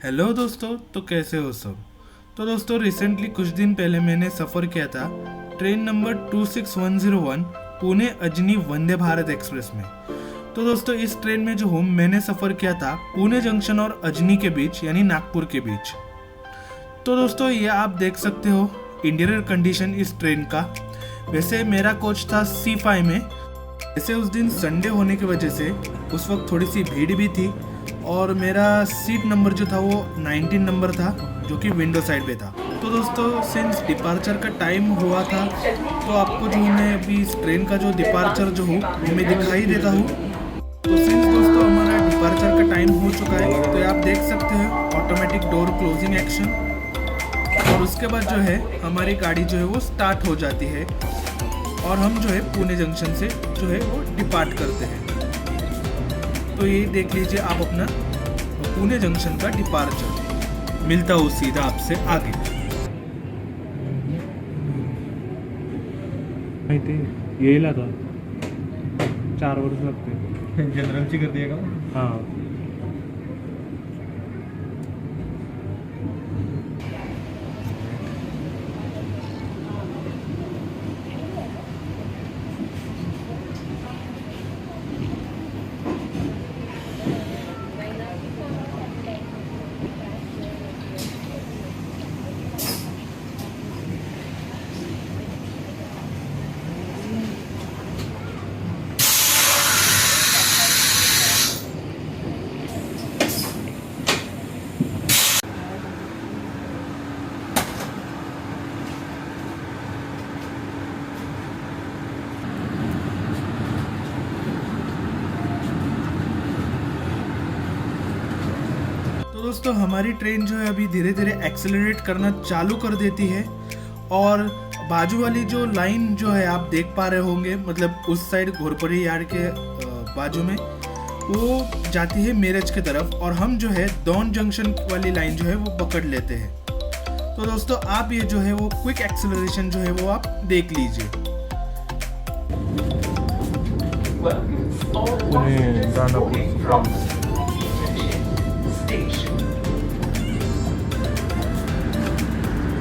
Hello दोस्तों, तो कैसे हो सब। तो दोस्तों, रिसेंटली कुछ दिन पहले मैंने सफ़र किया था train number 26101 Pune Ajni Vande Bharat express में। तो दोस्तों, इस ट्रेन में जो हूँ मैंने सफ़र किया था पुणे जंक्शन और अजनी के बीच यानी नागपुर के बीच। तो दोस्तों, ये आप देख सकते हो इंटीरियर कंडीशन इस ट्रेन का। वैसे मेरा कोच था C5 में। वैसे उस दिन संडे होने की वजह से उस वक्त थोड़ी सी भीड़ भी थी और मेरा सीट नंबर जो था वो 19 नंबर था, जो कि विंडो साइड पे था। तो दोस्तों, सिंस डिपार्चर का टाइम हुआ था तो आपको जो मैं अभी इस ट्रेन का जो डिपार्चर जो हूँ वो मैं दिखाई देता हूँ। तो सिंस दोस्तों हमारा डिपार्चर का टाइम हो चुका है, तो आप देख सकते हो ऑटोमेटिक डोर क्लोजिंग एक्शन। और उसके बाद जो है हमारी गाड़ी जो है वो स्टार्ट हो जाती है और हम जो है पुणे जंक्शन से जो है वो डिपार्ट करते हैं। तो ये देख लीजिए आप अपना पुणे जंक्शन का डिपार्चर। मिलता हूँ सीधा आपसे आगे। माहिती येईल आता 4 वर्ष लागते. जनरलची गर्दी आहे का? हां. तो दोस्तों, हमारी ट्रेन जो है अभी धीरे धीरे एक्सेलरेट करना चालू कर देती है और बाजू वाली जो लाइन जो है आप देख पा रहे होंगे, मतलब उस साइड घोरपड़ी यार्ड के बाजू में वो जाती है मेरठ की तरफ और हम जो है दौन जंक्शन वाली लाइन जो है वो पकड़ लेते हैं। तो दोस्तों, आप ये जो है वो क्विक एक्सेलरेशन जो है वो आप देख लीजिए। पुणे दानापूर.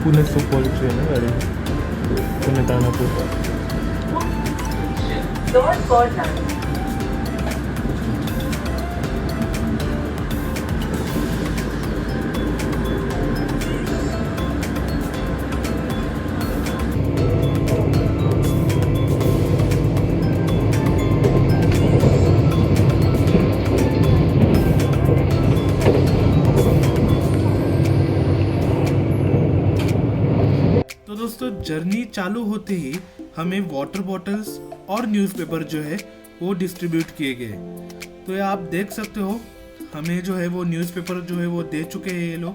पुणे सुपौल ट्रेन है गाड़ी. पुणे दानापूर. तो दोस्तों, जर्नी चालू होते ही हमें वाटर बॉटल्स और न्यूज़पेपर जो है वो डिस्ट्रीब्यूट किए गए। तो ये आप देख सकते हो हमें जो है वो न्यूज़पेपर जो है वो दे चुके हैं ये लोग।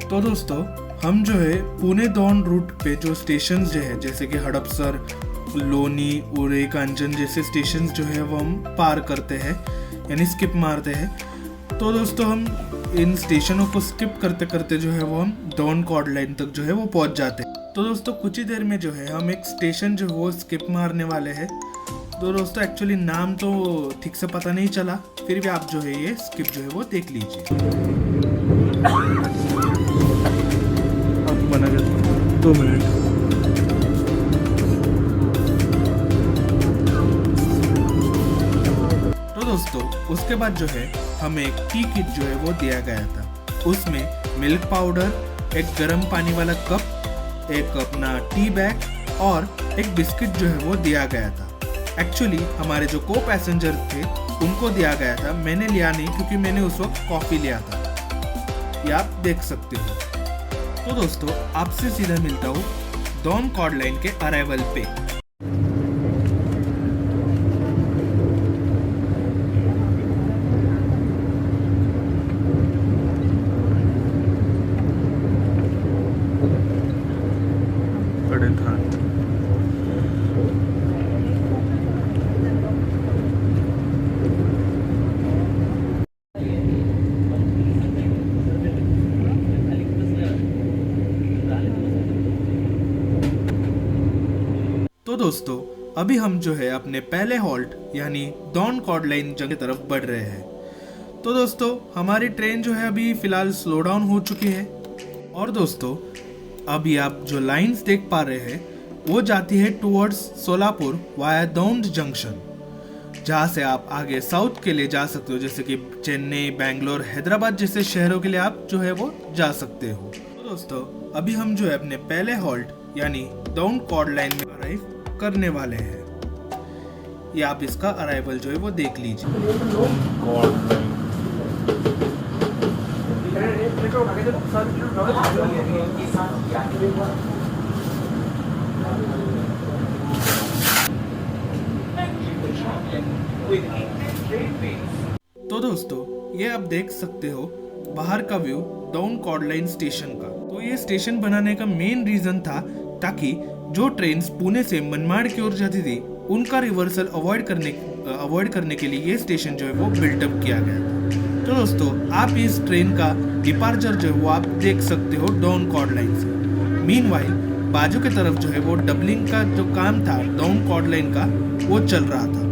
तो दोस्तों, हम जो है पुणे दौंड रूट पे जो स्टेशन जो है जैसे कि हड़पसर, लोनी, उरे, कांचन जैसे स्टेशन जो है वो हम पार करते हैं यानी स्किप मारते हैं। तो दोस्तों, हम इन स्टेशनों को स्किप करते करते जो है वो हम दौंड कॉर्ड लाइन तक जो है वो पहुंच जाते हैं। तो दोस्तों, कुछ ही देर में जो है हम एक स्टेशन जो वो स्किप मारने वाले हैं। तो दोस्तों, एक्चुअली नाम तो ठीक से पता नहीं चला, फिर भी आप जो है ये स्किप जो है वो देख लीजिए। आप बना के 2 मिनट. तो दोस्तों, उसके बाद जो है हमें एक टी किट जो है वो दिया गया था। उसमें मिल्क पाउडर, एक गर्म पानी वाला कप, एक अपना टी बैग और एक बिस्किट जो है वो दिया गया था। एक्चुअली हमारे जो को पैसेंजर थे उनको दिया गया था, मैंने लिया नहीं क्योंकि मैंने उस वक्त कॉफ़ी लिया था। ये आप देख सकते हो। तो दोस्तों, आपसे सीधा मिलता हूँ दौंड कॉर्ड लाइन के अराइवल पे। तो दोस्तों, अभी हम जो है अपने पहले हॉल्ट यानी दौंड कॉर्ड लाइन जगह की तरफ बढ़ रहे हैं। तो दोस्तों हमारी ट्रेन जो है अभी फिलहाल स्लो डाउन हो चुकी है। और दोस्तों अभी आप जो लाइंस देख पा रहे हैं वो जाती है towards Solapur via Daund junction, जहाँ से आप आगे साउथ के लिए जा सकते हो, जैसे कि चेन्नई, बैंगलोर, हैदराबाद जैसे शहरों के लिए आप जो है वो जा सकते हो। तो दोस्तों अभी हम जो है अपने पहले हॉल्ट यानी दौंड कॉर्ड लाइन में अराइव करने वाले हैं। ये आप इसका अराइवल जो है वो देख लीजिए। तो दोस्तों ये आप देख सकते हो बाहर का view Daund chord line station का। तो ये स्टेशन बनाने का मेन रीजन था ताकि जो ट्रेन पुणे से मनमाड़ की ओर जाती थी उनका रिवर्सल अवॉइड करने के लिए ये स्टेशन जो है वो बिल्टअप किया गया था। तो दोस्तों आप इस ट्रेन का डिपार्चर जो है वो आप देख सकते हो दौंड कॉर्ड लाइन से। मीनवाइल बाजू की तरफ जो है वो डबलिंग का जो काम था दौंड कॉर्ड लाइन का वो चल रहा था।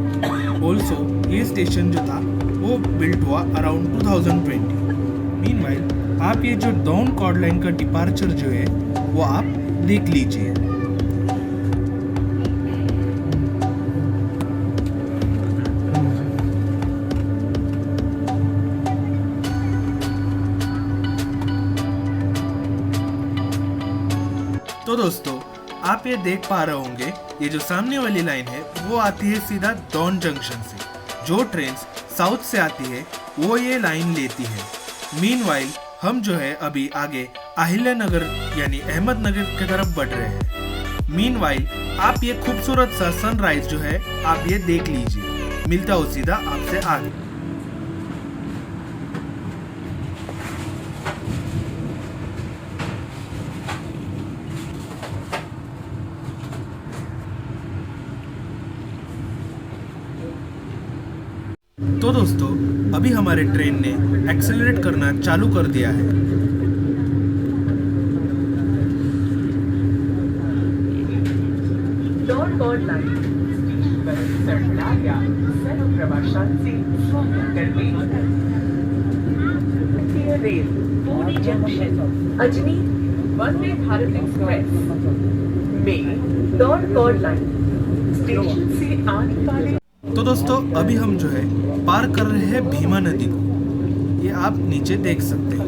ऑल्सो ये स्टेशन जो था वो बिल्ट हुआ अराउंड 2020। मीनवाइल आप ये जो दौंड कॉर्ड लाइन का डिपार्चर जो है वो आप देख लीजिए। तो दोस्तों आप ये देख पा रहे होंगे ये जो सामने वाली लाइन है वो आती है सीधा दौंड जंक्शन से। जो ट्रेन साउथ से आती है वो ये लाइन लेती है। मीनवाइल हम जो है अभी आगे अहिल्यानगर यानी अहमदनगर की तरफ बढ़ रहे हैं। मीनवाइल आप ये खूबसूरत सा सनराइज जो है आप ये देख लीजिए। मिलता हो सीधा आपसे आगे। तो दोस्तों अभी हमारे ट्रेन ने एक्सेलरेट करना चालू कर दिया है। दौंड कॉर्ड लाइन प्रवाशांची rail Pune junction Ajni Vande Bharat express में दौंड कॉर्ड लाइन स्टेशन से आने वाले। तो दोस्तों अभी हम जो है पार कर रहे हैं भीमा नदी को। ये आप नीचे देख सकते हैं।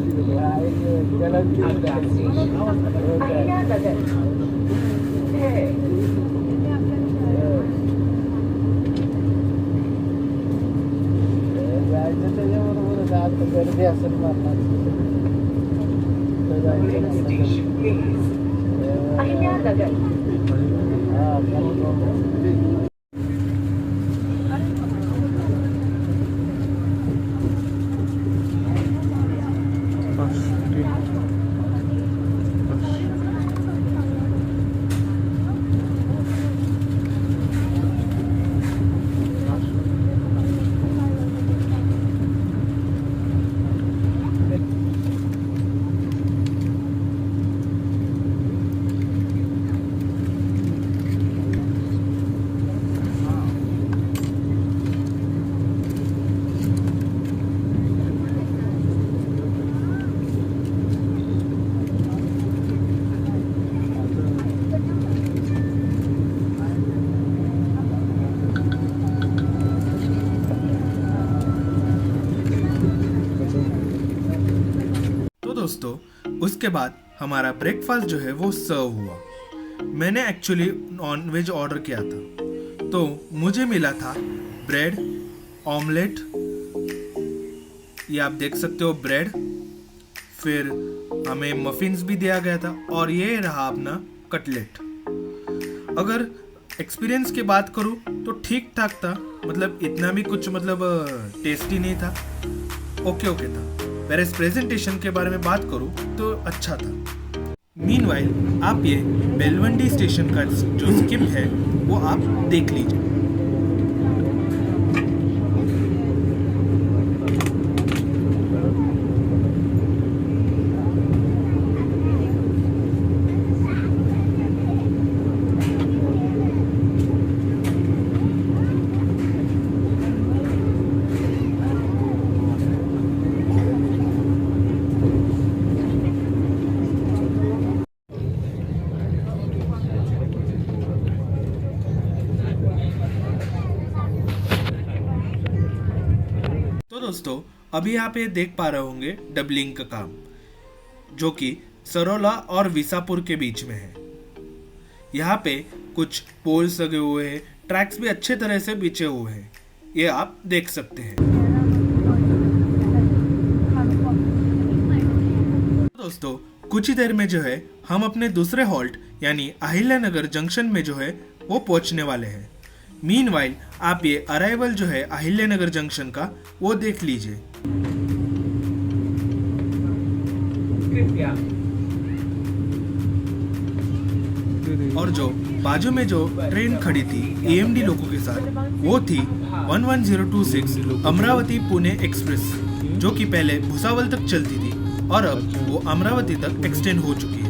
दोस्तों उसके बाद हमारा ब्रेकफास्ट जो है वो सर्व हुआ। मैंने एक्चुअली नॉन वेज ऑर्डर किया था, तो मुझे मिला था ब्रेड ऑमलेट, ये आप देख सकते हो ब्रेड, फिर हमें मफिन्स भी दिया गया था और ये रहा अपना कटलेट। अगर एक्सपीरियंस की बात करूँ तो ठीक ठाक था, मतलब इतना भी कुछ टेस्टी नहीं था, ओके था। मेरे प्रेजेंटेशन के बारे में बात करूँ तो अच्छा था। मीनवाइल आप ये बेलवंडी स्टेशन का जो स्किप है वो आप देख लीजिए। तो दोस्तों अभी आप ये देख पा रहे होंगे डबलिंग का काम, जो कि सरोला और विसापुर के बीच में है। यहाँ पे कुछ पोल्स लगे हुए हैं, ट्रैक्स भी अच्छे तरह से बिछे हुए हैं, ये आप देख सकते हैं। दोस्तों कुछ ही देर में जो है हम अपने दूसरे हॉल्ट यानी अहिल्यानगर जंक्शन में जो है वो पहुंचने वाले हैं। मीनवाइल आप ये अराइवल जो है अहिल्यानगर जंक्शन का वो देख लीजिए। और जो बाजू में जो ट्रेन खड़ी थी AMD लोगों के साथ, वो थी 11026 अमरावती पुणे एक्सप्रेस, जो कि पहले भुसावल तक चलती थी और अब वो अमरावती तक एक्सटेंड हो चुकी है।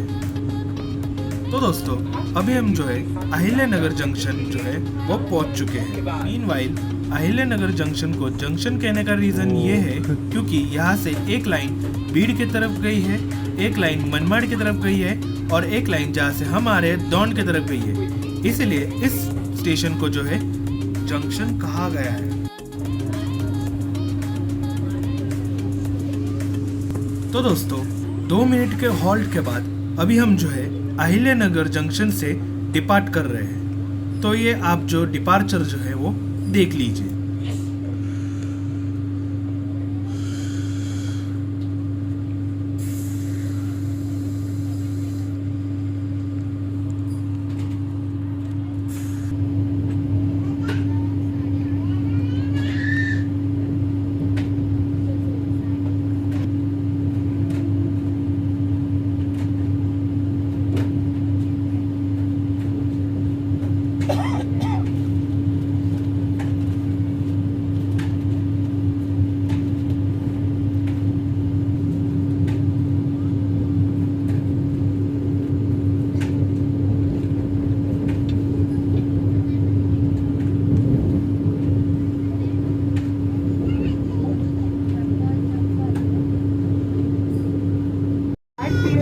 तो दोस्तों अभी हम जो है अहिल्यानगर जंक्शन जो है वो पहुंच चुके हैं। मीनवाइल अहिल्यानगर जंक्शन को जंक्शन कहने का रीजन ये है क्योंकि यहाँ से एक लाइन बीड़ की तरफ गई है, एक लाइन मनमाड़ की तरफ गई है और एक लाइन जहाँ से हम आ रहे हैं दौंड की तरफ गई है। इसलिए इस स्टेशन को जो है जंक्शन कहा गया है। तो दोस्तों 2 मिनट के हॉल्ट के बाद अभी हम जो है अहिल्यानगर जंक्शन से डिपार्ट कर रहे हैं। तो ये आप जो डिपार्चर जो है वो देख लीजिए।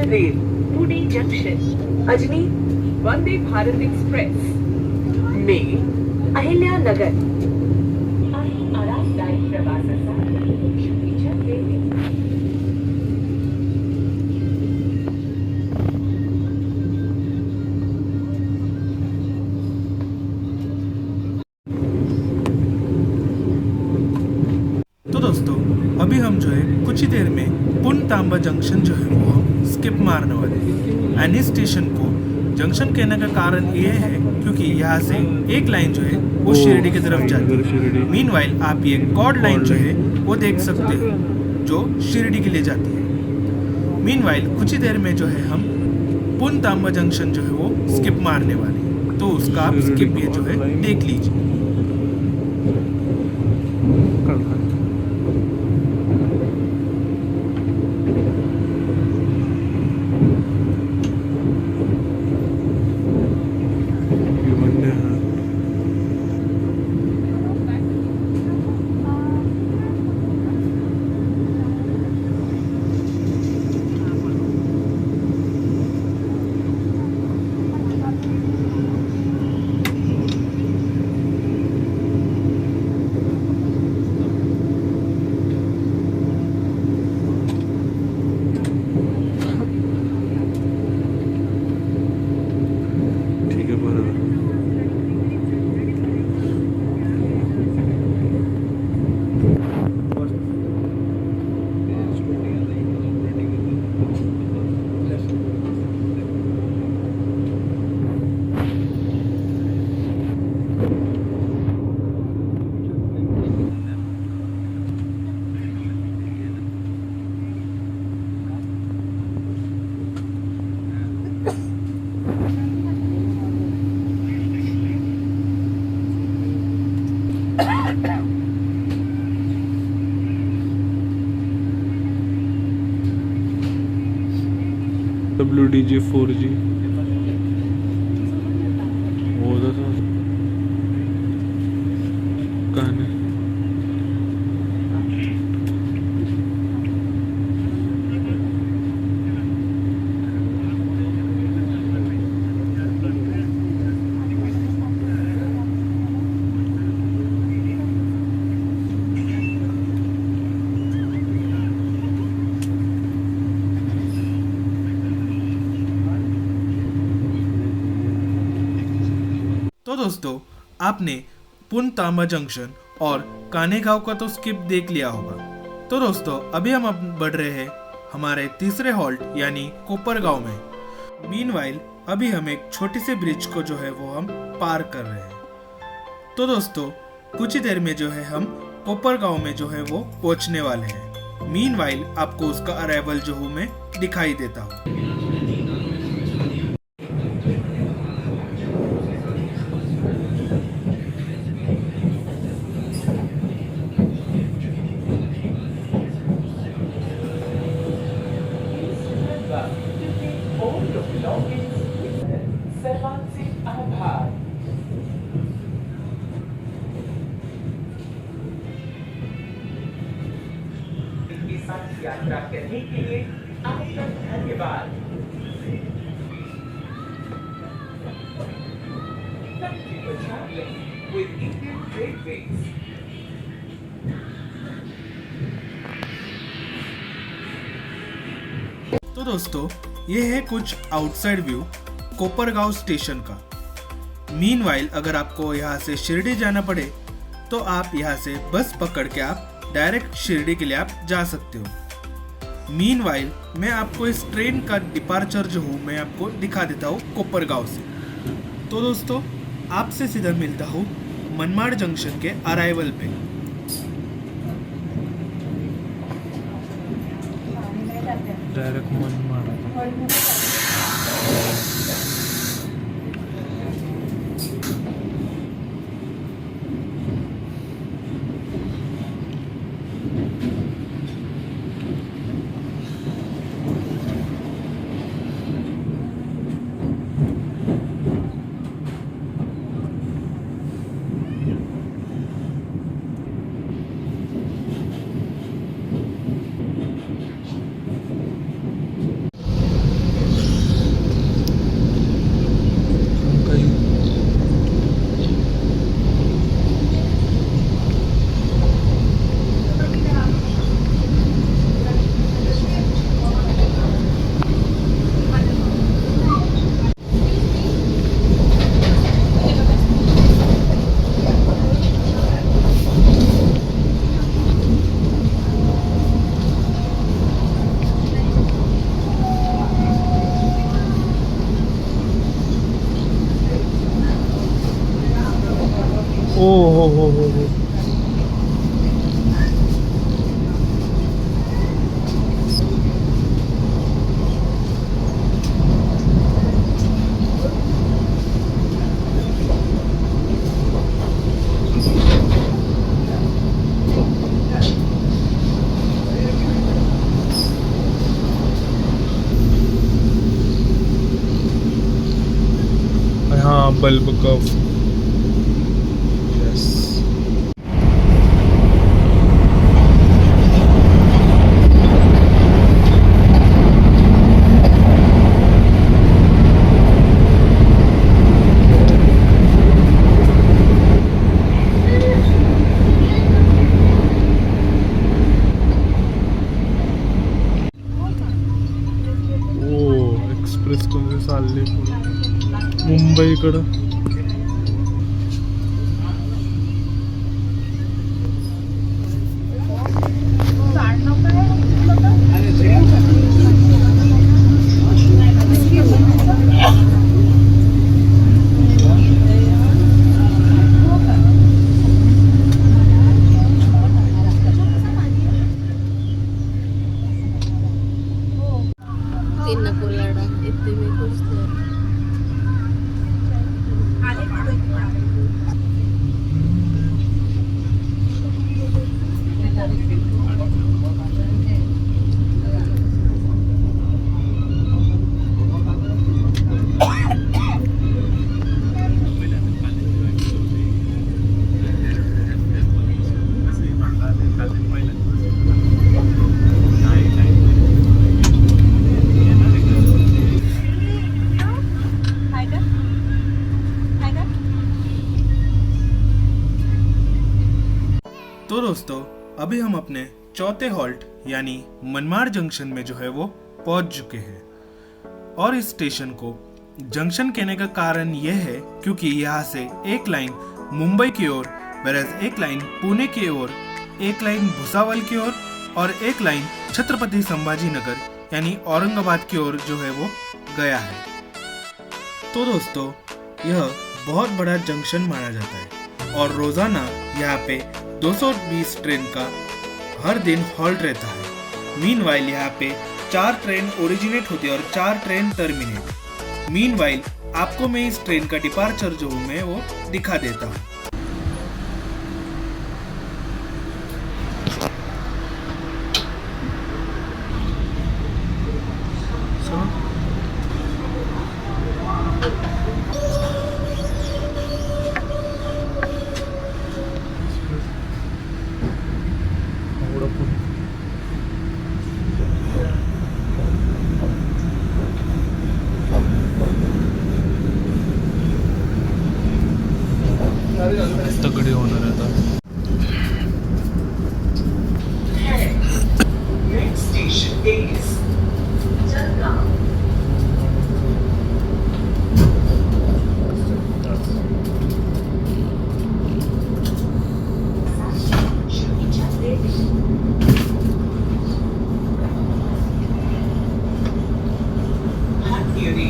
Rail Pune junction Ajni Vande Bharat express में अहिल्यानगर आणि आरामदायी प्रवासासाठी शुभेच्छा देते. तो दोस्तों अभी हम जो है कुछ ही देर में पुनतांबा जंक्शन जो है वो हम स्किप मारने वाले हैं। एनी स्टेशन को जंक्शन कहने का कारण ये है क्योंकि यहाँ से एक लाइन जो है वो शिरडी की तरफ जाती है। मीनवाइल आप ये कॉर्ड लाइन जो है वो देख सकते हो जो शिरडी के लिए जाती है। मीनवाइल कुछ ही देर में जो है हम पुनतांबा जंक्शन जो है वो स्किप मारने वाले हैं, तो उसका आप स्किप ये जो है देख लीजिए। WDG 4G होता था कहने तो दोस्तों आपने पुनतांबा जंक्शन और कानेगांव का तो स्किप देख लिया होगा। तो दोस्तों अभी हम बढ़ रहे हैं हमारे तीसरे हॉल्ट यानी कोपरगांव में। मीनवाइल अभी हम एक छोटी सी ब्रिज को जो है वो हम पार कर रहे हैं। तो दोस्तों कुछ ही देर में जो है हम कोपरगांव में जो है वो पहुंचने वाले हैं। मीनवाइल आपको उसका अराइवल जो हूँ मैं दिखाई देता हूँ। सर्वांचे आभार। इनके साथ यात्रा करने के लिए आपका धन्यवाद। Thank you for traveling with Indian Railways. तो दोस्तों ये है कुछ आउटसाइड व्यू कोपरगांव स्टेशन का। मीनवाइल अगर आपको यहाँ से शिरडी जाना पड़े तो आप यहाँ से बस पकड़ के आप डायरेक्ट शिरडी के लिए आप जा सकते हो। मीनवाइल मैं आपको इस ट्रेन का डिपार्चर जो हूँ मैं आपको दिखा देता हूँ कोपरगांव से। तो दोस्तों आपसे सीधा मिलता हूँ मनमाड़ जंक्शन के अराइवल पे। डायरेक्ट मन मारा हो। हाँ बल्ब कर्व। एक्सप्रेस कसे चालले मुंबईकडं। तो दोस्तों अभी हम अपने चौथे हॉल्ट यानी मनमाड़ जंक्शन में जो है वो पहुंच चुके हैं और इस स्टेशन को जंक्शन कहने का कारण यह है क्योंकि यहाँ से एक लाइन मुंबई की ओर, वेरएज एक लाइन पुणे की ओर, एक लाइन भुसावल की ओर और एक लाइन छत्रपति संभाजी नगर यानी औरंगाबाद की ओर जो है वो गया है। तो दोस्तों यह बहुत बड़ा जंक्शन माना जाता है और रोजाना यहाँ पे 220 ट्रेन का हर दिन हॉल्ट रहता है। मीनवाइल यहाँ पे 4 ट्रेन ओरिजिनेट होती है और 4 ट्रेन टर्मिनेट। मीनवाइल आपको मैं इस ट्रेन का डिपार्चर जो हूँ मैं वो दिखा देता हूँ। तगड़े होना रहता। Next station is Jalgaon. Hattieri.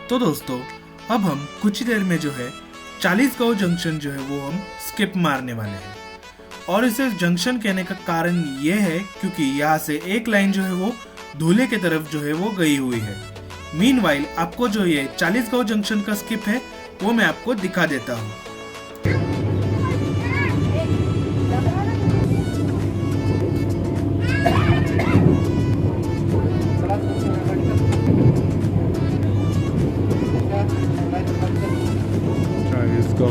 तो दोस्तों अब हम कुछ ही देर में जो है 40गांव जंक्शन जो है वो हम स्किप मारने वाले हैं। और इसे जंक्शन कहने का कारण ये है क्योंकि यहाँ से एक लाइन जो है वो धुले की तरफ जो है वो गई हुई है। मीनवाइल आपको जो ये 40गांव जंक्शन का स्किप है वो मैं आपको दिखा देता हूँ। Let's go.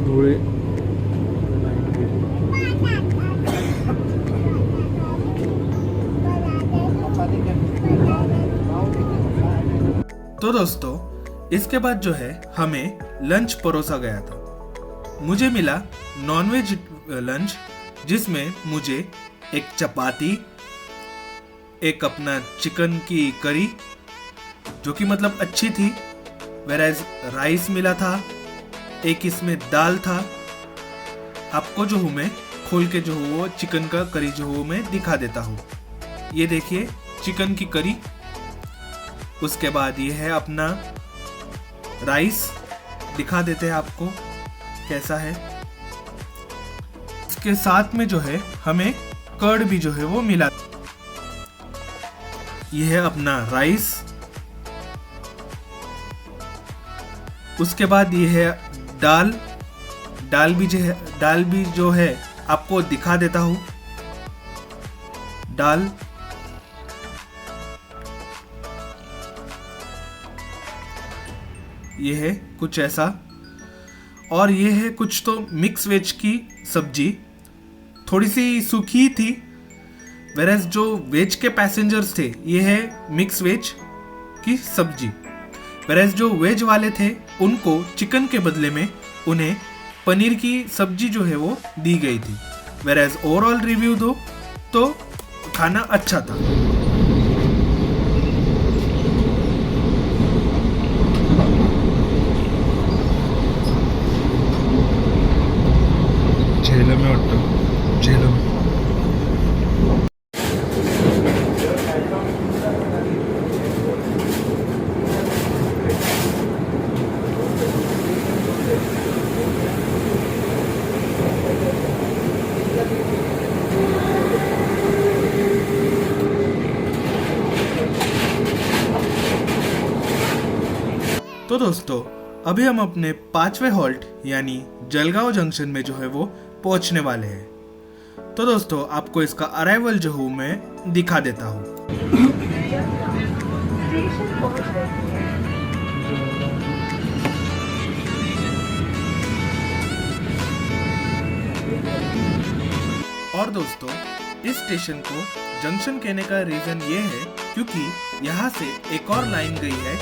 धुळे तो दोस्तों इसके बाद जो है हमें लंच परोसा गया था। मुझे मिला नॉनवेज लंच जिसमें मुझे एक चपाती, एक अपना चिकन की करी जो कि मतलब अच्छी थी, वेराइज राइस मिला था, एक इसमें दाल था। आपको जो हूँ मैं खोल के जो हो वो चिकन का करी जो हो मैं दिखा देता हूँ। ये देखिए चिकन की करी। उसके बाद ये है अपना राइस, दिखा देते हैं आपको कैसा है। इसके साथ में जो है हमें कर्ड भी जो है वो मिला। ये है अपना राइस। उसके बाद ये है दाल। दाल भी जो है आपको दिखा देता हूँ। दाल, ये है कुछ ऐसा। और ये है कुछ तो मिक्स वेज की सब्जी, थोड़ी सी सूखी थी। वेरएज जो वेज के पैसेंजर्स थे ये है मिक्स वेज की सब्जी, वेरएज जो वेज वाले थे उनको चिकन के बदले में उन्हें पनीर की सब्जी जो है वो दी गई थी। वेरएज ओवरऑल रिव्यू दो तो खाना अच्छा था। झेलम आहे वाटतं, झेलम. तो दोस्तों अभी हम अपने 5वें हॉल्ट यानी जलगांव जंक्शन में जो है वो पहुंचने वाले हैं। तो दोस्तों आपको इसका अराइवल जो हूँ मैं दिखा देता हूँ। और दोस्तों इस स्टेशन को जंक्शन कहने का रीजन ये है क्योंकि यहाँ से एक और लाइन गई है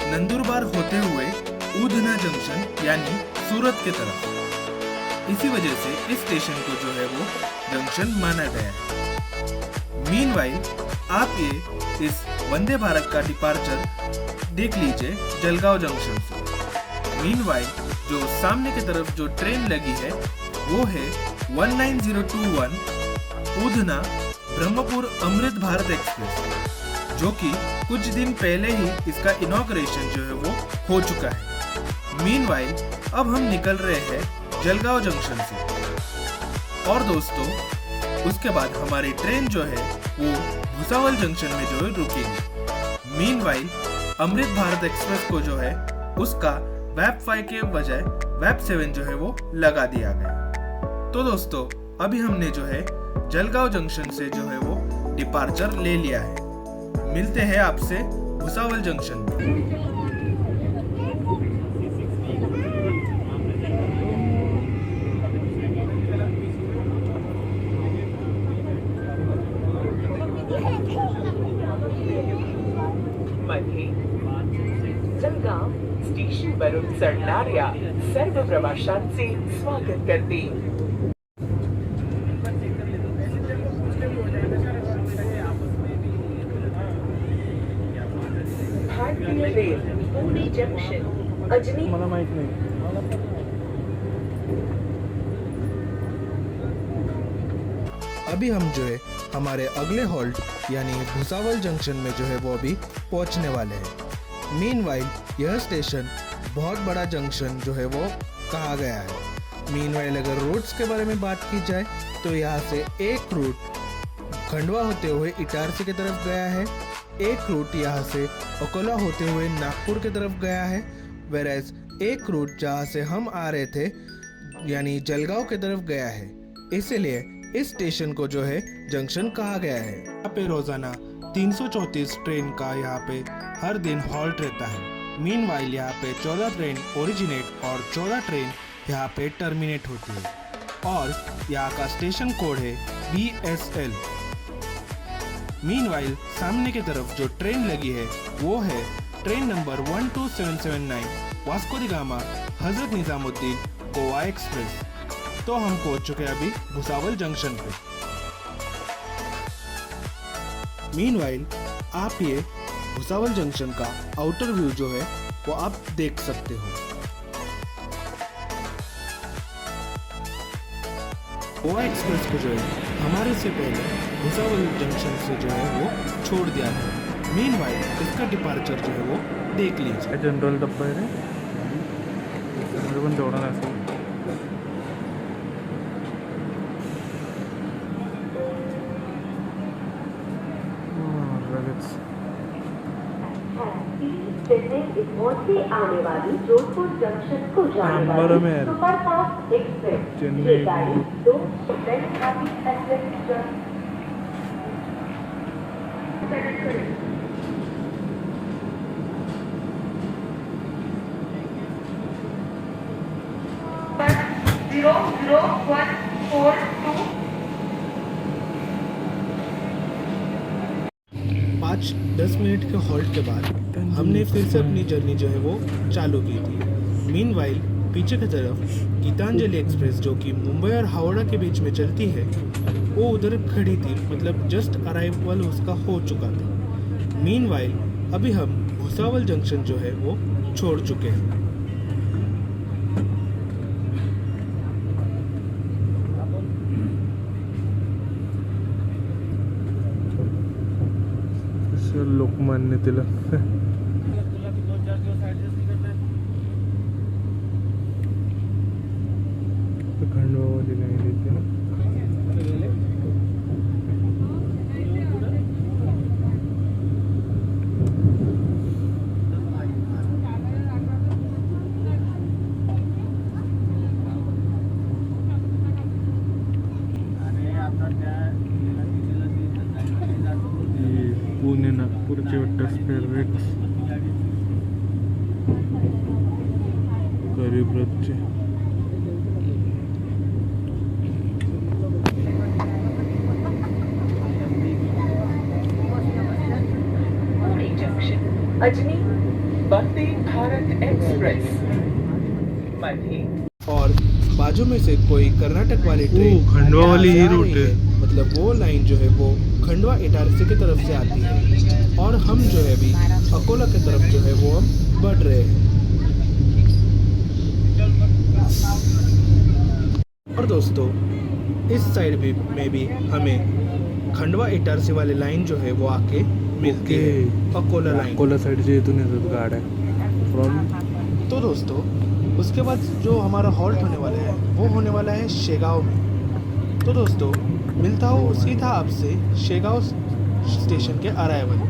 नंदुरबार होते हुए उधना जंक्शन यानी सूरत के तरफ। इसी वजह से इस स्टेशन को जो है वो जंक्शन माना गया है। मीनवाइल आप ये इस वंदे भारत का डिपार्चर देख लीजिए जलगांव जंक्शन से। मीनवाइल जो सामने की तरफ जो ट्रेन लगी है वो है 19021 उधना ब्रह्मपुर अमृत भारत एक्सप्रेस, जो कि कुछ दिन पहले ही इसका इनॉग्रेशन जो है वो हो चुका है। मीनवाइल अब हम निकल रहे हैं जलगांव जंक्शन से और दोस्तों उसके बाद हमारी ट्रेन जो है वो भुसावल जंक्शन में जो है रुकेगी। मीनवाइल अमृत भारत एक्सप्रेस को जो है उसका वेब 5 के बजाय वेब 7 जो है वो लगा दिया गया। तो दोस्तों अभी हमने जो है जलगांव जंक्शन से जो है वो डिपार्चर ले लिया है। मिलते हैं आपसे भुसावल जंक्शन में। मध्ये जलगाव स्टेशनवरून चढणाऱ्या सर्व प्रवाशांचे स्वागत करते। भारतीय रेल पुणे जंक्शन अजनी मला माहित नाही। अभी हम जो है हमारे अगले हॉल्ट यानी भुसावल जंक्शन में जो है वो अभी पहुंचने वाले हैं। मीनवाइल यह स्टेशन बहुत बड़ा जंक्शन जो है वो कहा गया है। मीनवाइल अगर रूट्स के बारे में बात की जाए तो यहाँ से एक रूट खंडवा होते हुए इटारसी की तरफ गया है, एक रूट यहाँ से अकोला होते हुए नागपुर की तरफ गया है, वेरएज एक रूट जहाँ से हम आ रहे थे यानी जलगांव की तरफ गया है। इसीलिए इस स्टेशन को जो है जंक्शन कहा गया है। यहाँ पे रोजाना 334 ट्रेन का यहाँ पे हर दिन हॉल्ट रहता है। मीनवाइल यहाँ पे 14 ट्रेन ओरिजिनेट और 14 ट्रेन यहाँ पे टर्मिनेट होती है और यहाँ का स्टेशन कोड है BSL। मीनवाइल सामने की तरफ जो ट्रेन लगी है वो है train number 12779 Vasco D gamma Hazrat Nizamuddin Goa express. तो हम पहुंच चुके हैं अभी भुसावल जंक्शन पे। मीनवाइल आप ये भुसावल जंक्शन का आउटर व्यू जो है वो आप देख सकते हो। गोवा एक्सप्रेस को जो है हमारे से पहले भुसावल जंक्शन से जो है वो छोड़ दिया था। मीनवाइल इसका डिपार्चर जो है वो देख लीजिए। जनरल डब्बा आहे रे, पण तेवढा नसेल। से आने वाली जोधपुर जंक्शन को जाने वाली सुपरफास्ट एक्सप्रेस ये गाड़ी 2 00142 5-10 मिनट के हॉल्ट के बाद हमने फिर से अपनी जर्नी जो है वो चालू की थी। मीनवाइल पीछे की तरफ गीतांजलि एक्सप्रेस जो कि मुंबई और हावड़ा के बीच में चलती है वो उधर खड़ी थी, मतलब जस्ट अराइवल उसका हो चुका था। मीनवाइल अभी हम भुसावल जंक्शन जो है वो छोड़ चुके हैं। लोकमान्य तिलक खंडवामध्ये नाही देते ना। स्पेरविक्स गरीब बच्चे पुणे जंक्शन अजनी वंदे भारत एक्सप्रेस मध्ये और बाजू में से कोई कर्नाटक वाली ट्रेन खंडवा वाली जा ही रही रूट है। है। मतलब वो लाइन जो है वो खंडवा इटारसी की तरफ से आती है और हम जो है अभी अकोला की तरफ जो है वो हम बढ़ रहे हैं। और दोस्तों इस साइड भी में भी हमें खंडवा इटारसी वाली लाइन जो है वो आके मिलती है, अकोला लाइन। अकोला साइड से इथून येतात गाड्या फ्रॉम तो दोस्तों उसके बाद जो हमारा हॉल्ट होने वाला है वो होने वाला है शेगांव में। तो दोस्तों मिलता हूँ सीधा आपसे शेगांव स्टेशन के अराइवल।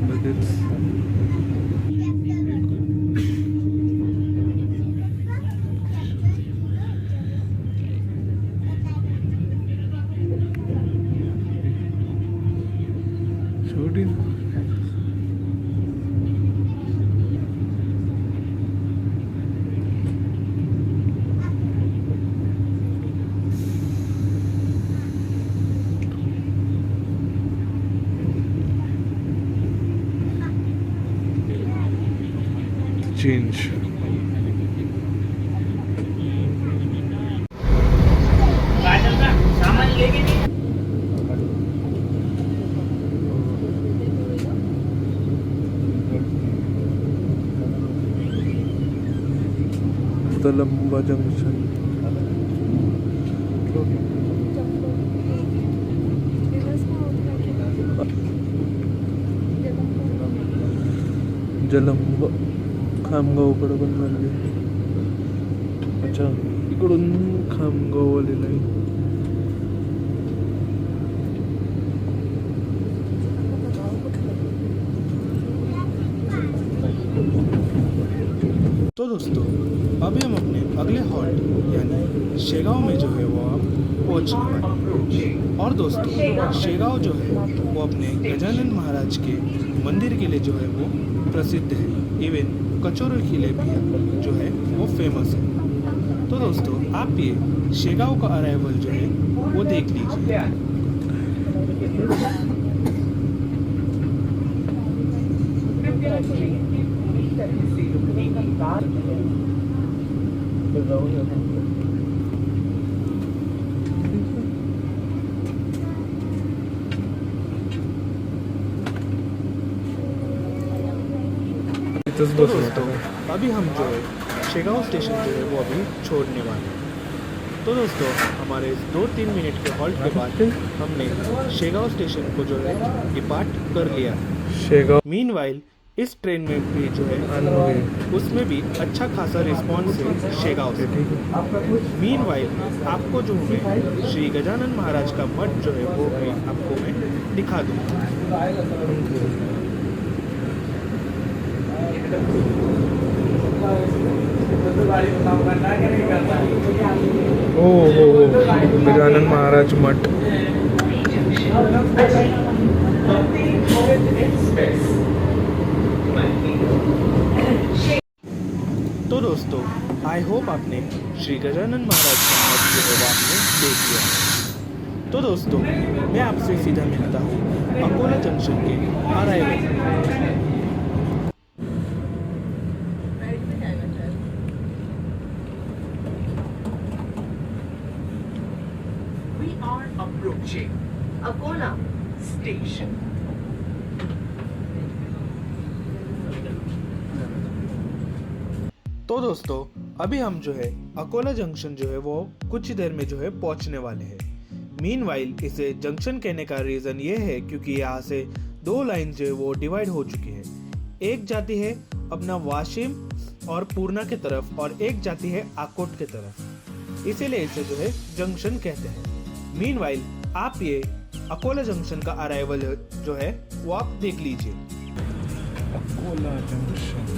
लगेच शेवटी चेंज सामान लेके नहीं तलंबा जंक्शन जलंब खामगावकडे पण चालली. अच्छा इकडून खामगाववाली लाईन. तो दोस्तों अभी हम अपने अगले हॉल्ट यानी शेगांव में जो है वो हम पहुँचने वाले हैं। और दोस्तों शेगांव जो है वो अपने गजानन महाराज के मंदिर के लिए जो है वो प्रसिद्ध है। इवन कचौरी किले भी जो है वो फेमस है। तो दोस्तों आप ये शेगांव का अराइवल जो है वो देख लीजिए। इथंच तो बसलो दोस्तों अभी हम जो है शेगांव स्टेशन जो है वो अभी छोड़ने वाले हैं। तो दोस्तों हमारे 2-3 मिनट के हॉल्ट के बाद हमने शेगांव स्टेशन को जो है डिपार्ट कर लिया है। शेगाव मीनवाइल इस ट्रेन में भी जो है अनोई उसमें भी अच्छा खासा रिस्पॉन्स है शेगांव से। ठीक है. मीनवाइल आपको जो मैं श्री गजानन महाराज का मठ जो है वो भी आपको मैं दिखा दूँ। हो हो हो गजानन महाराज मठ. तो दोस्तों आई होप आपने श्री गजानन महाराज का मठ जो है वो आपने देख लिया। तो दोस्तों मैं आपसे सीधा मिलता हूँ अकोला जंक्शन के arrival. We are approaching Akola station. तो दोस्तों अभी हम जो है अकोला जंक्शन जो है वो कुछ ही देर में जो है पहुंचने वाले हैं। मीनवाइल इसे जंक्शन कहने का रीज़न ये है क्योंकि यहाँ से 2 लाइन जो है वो डिवाइड हो चुकी है। एक जाती है अपना वाशिम और पूर्णा की तरफ और एक जाती है आकोट की तरफ, इसीलिए इसे जो है जंक्शन कहते हैं। मीनवाइल आप ये अकोला जंक्शन का अराइवल जो है वो आप देख लीजिए। अकोला जंक्शन।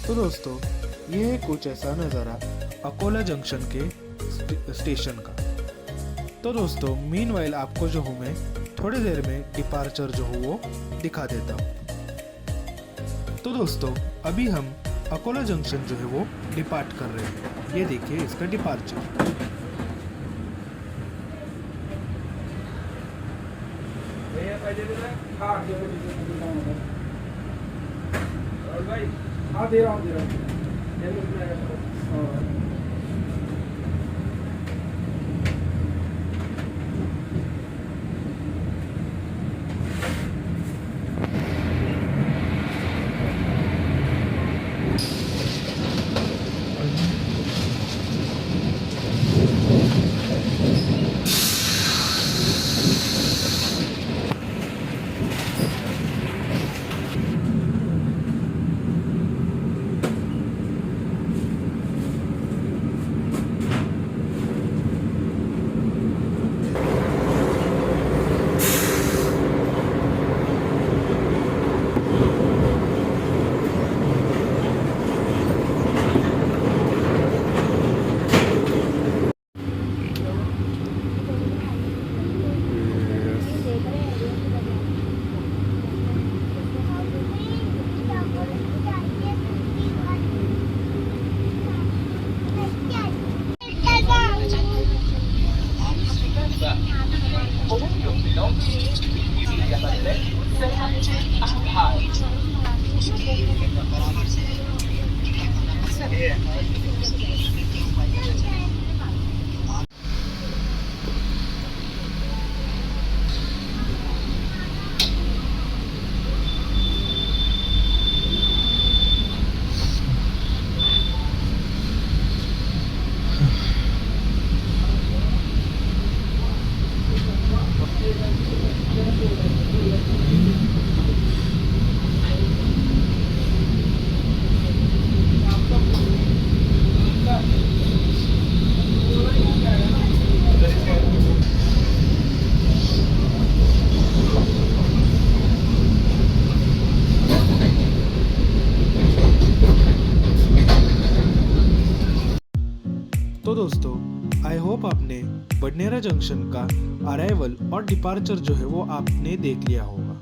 तो दोस्तों ये है कुछ ऐसा नज़ारा अकोला जंक्शन के स्टेशन का। तो दोस्तों मीनवाइल आपको जो हूँ मैं थोड़ी देर में डिपार्चर जो हूँ वो दिखा देता हूँ। तो दोस्तों अभी हम अकोला जंक्शन जो है वो डिपार्ट कर रहे हैं। ये देखिए इसका डिपार्चर। हाँ दे रहा हूँ तो दोस्तों आई होप आपने बडनेरा जंक्शन का अराइवल और डिपार्चर जो है वो आपने देख लिया होगा।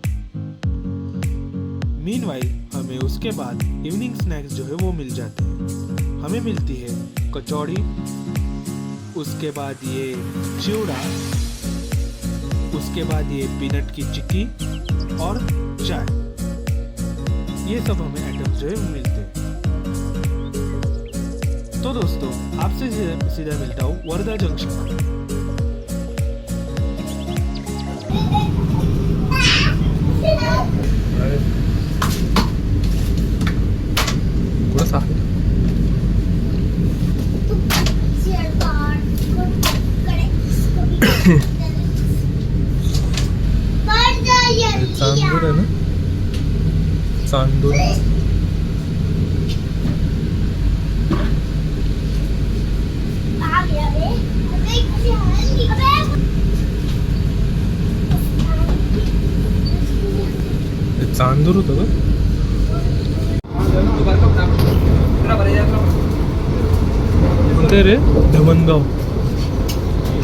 मीनवाइल हमें उसके बाद इवनिंग स्नैक्स जो है वो मिल जाते हैं। हमें मिलती है कचौड़ी, उसके बाद ये चिवड़ा, उसके बाद ये पीनट की चिक्की और चाय। ये सब हमें आइटम्स जो है मिलते हैं। तो दोस्तों आपसे सीधा मिलता हूँ वर्धा जंक्शन पर। चांदूर है ना, चांदूर। चांदूर होतं का? कोणतं रे? धमनगाव.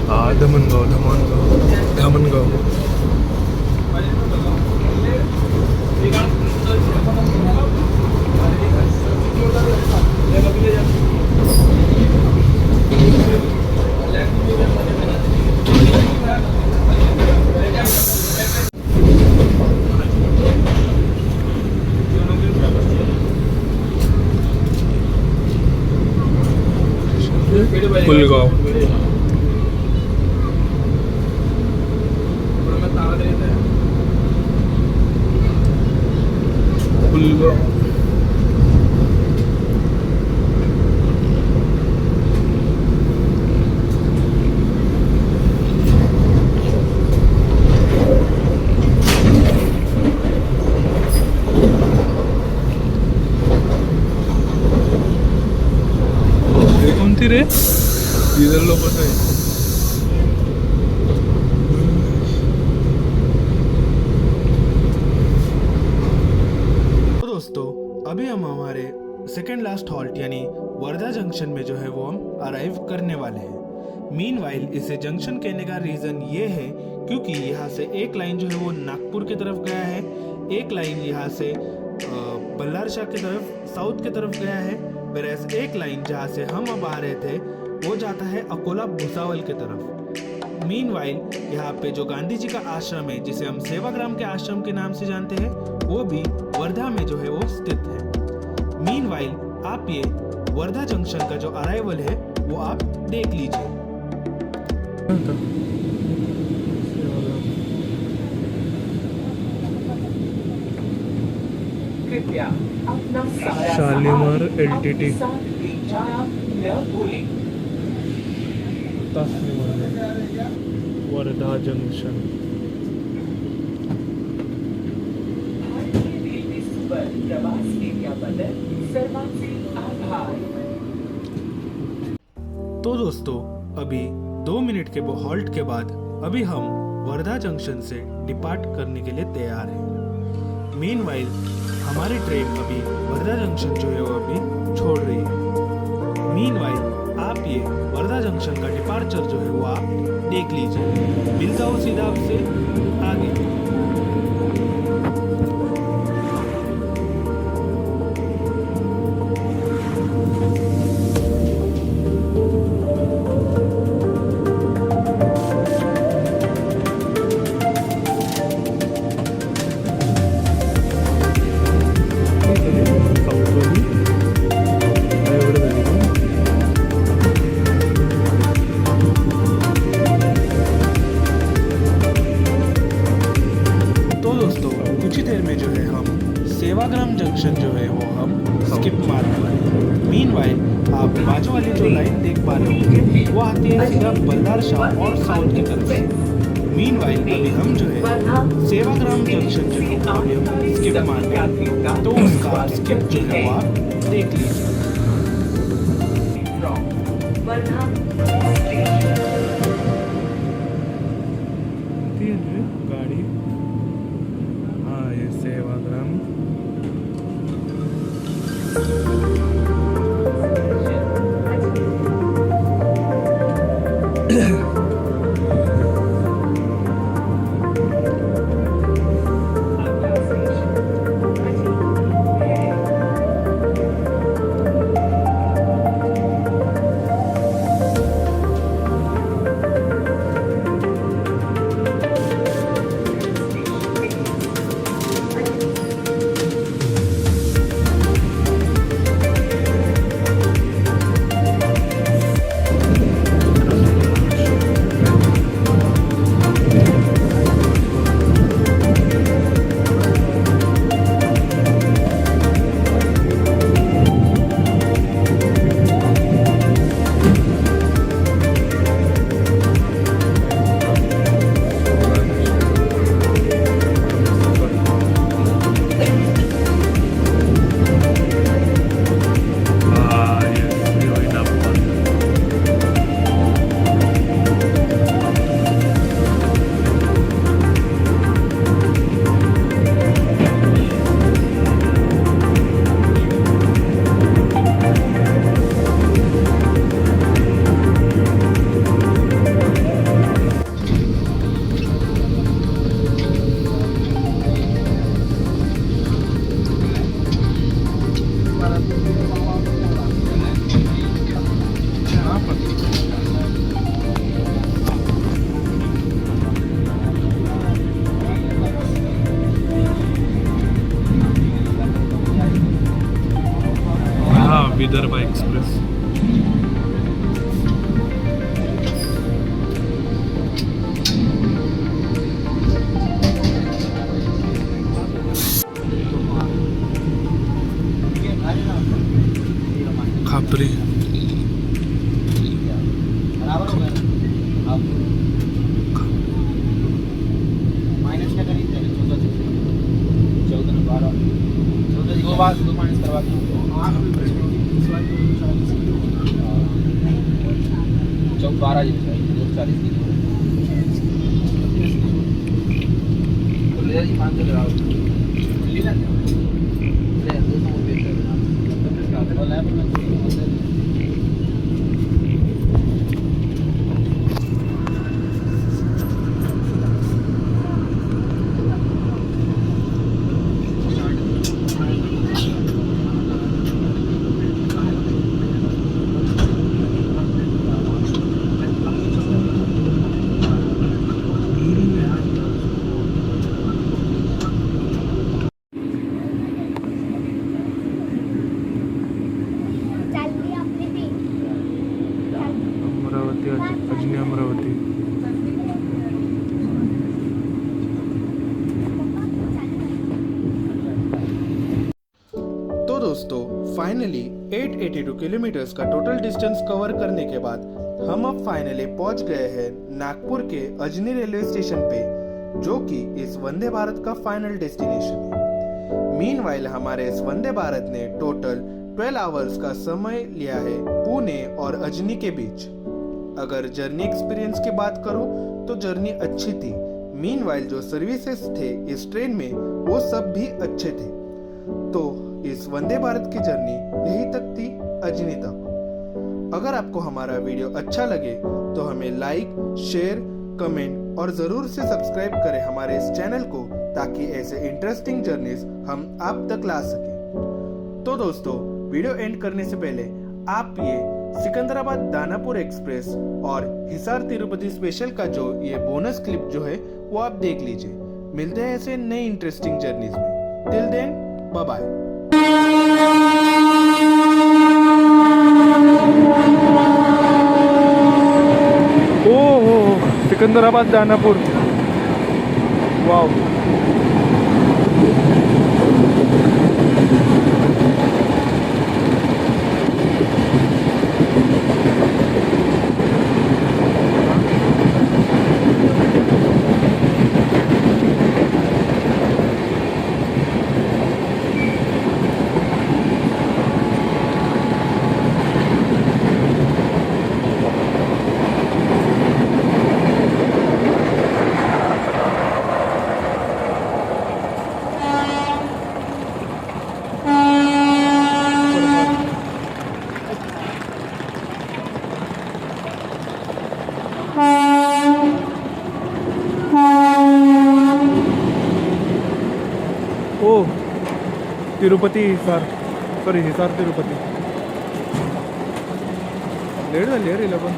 हा धमनगाव. फुलगाव फुलगाव कोणती रे डिझेल लोक आहे तो दोस्तों अभी हम हमारे सेकेंड लास्ट हॉल्ट यानी वर्धा जंक्शन में जो है वो हम अराइव करने वाले हैं। मीनवाइल इसे जंक्शन कहने का रीज़न ये है क्योंकि यहाँ से एक लाइन जो है वो नागपुर की तरफ गया है, एक लाइन यहाँ से बल्लारशाह की तरफ साउथ की तरफ गया है, whereas एक लाइन जहाँ से हम अब आ रहे थे वो जाता है अकोला भुसावल की तरफ। मीनवाइल यहाँ पे जो गांधी जी का आश्रम है जिसे हम सेवाग्राम के आश्रम के नाम से जानते हैं वो भी वर्धा में जो है वो स्थित है। मीनवाइल आप ये वर्धा जंक्शन का जो अराइवल है वो आप देख लीजिए। कृपया अपना सारा शालीमार सामान LTT अपने साथ ले जाना न भूलें। वर्धा जंक्शन भारतीय रेल्वे सुपर प्रवास केल्याबद्दल सर्वांचे आभार। तो दोस्तों अभी 2 मिनट के वो हॉल्ट के बाद अभी हम वर्धा जंक्शन से डिपार्ट करने के लिए तैयार हैं। मीनवाइल हमारी ट्रेन अभी वर्धा जंक्शन जो है वो अभी छोड़ रही है। मीनवाइल आप ये वर्धा जंक्शन का डिपार्चर जो है वो आप देख लीजिए। मिलता हूँ सीधा आपसे आगे। सेवाग्राम जंक्शन जो है वो हम स्किप मारने वाले हैं। मीनवाइल आप बाजू वाली जो लाइन देख पा रहे होंगे वो आती है सीधा बल्लारशाह और साउथ की तरफ से। मीनवाइल अभी हम जो है सेवाग्राम जंक्शन जो है वो अभी हम स्किप मार रहे हैं, तो उसका स्किप जो है वो आप देख लीजिए। गाड़ी हाँ ये सेवाग्राम बराबर हो गया ना अब माइनस क्या करेंगे पहले 14 में 12 14 दो बार दो माइनस करवा के 12 जी 240 की तो ले जी 500 लगाओ ले ना ले 200 रुपए कर और लैब में अमरावती अजनी अमरावती तो दोस्तों फाइनली 882 किलोमीटर्स का टोटल डिस्टेंस कवर करने के बाद हम अब फाइनली पहुंच गए हैं नागपुर के अजनी रेलवे स्टेशन पे, जो कि इस वंदे भारत का फाइनल डेस्टिनेशन है। मीनवाइल हमारे इस वंदे भारत ने टोटल 12 आवर्स का समय लिया है पुणे और अजनी के बीच। अगर जर्नी एक्सपीरियंस की बात करूं तो जर्नी अच्छी थी। मीनवाइल जो सर्विसेज थे इस ट्रेन में वो सब भी अच्छे थे। तो इस वंदे भारत की जर्नी यही तक थी, अजनी तक। अगर आपको हमारा वीडियो अच्छा लगे तो हमें लाइक, शेयर, कमेंट और जरूर से सब्सक्राइब करें हमारे इस चैनल को, ताकि ऐसे इंटरेस्टिंग जर्नीज हम आप तक ला सकें। तो दोस्तों वीडियो एंड करने से पहले आप ये सिकंदराबाद दानापुर एक्सप्रेस और हिसार तिरुपति स्पेशल का जो ये बोनस क्लिप जो है वो आप देख लीजिए। मिलते हैं ऐसे नई इंटरेस्टिंग जर्नीज में। Till then bye bye. Oh Secunderabad Danapur wow oh Tirupati Hisar sorry Hisar Tirupati late झाली रे पण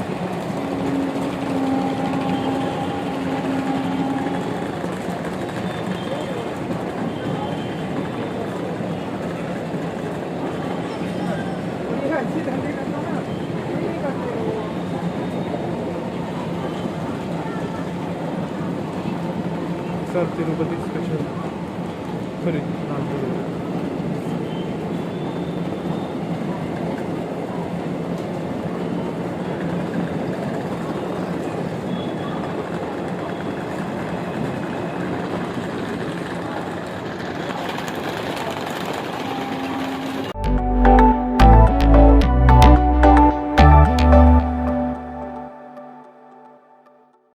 हिसार तिरुपती स्पेशल सॉरी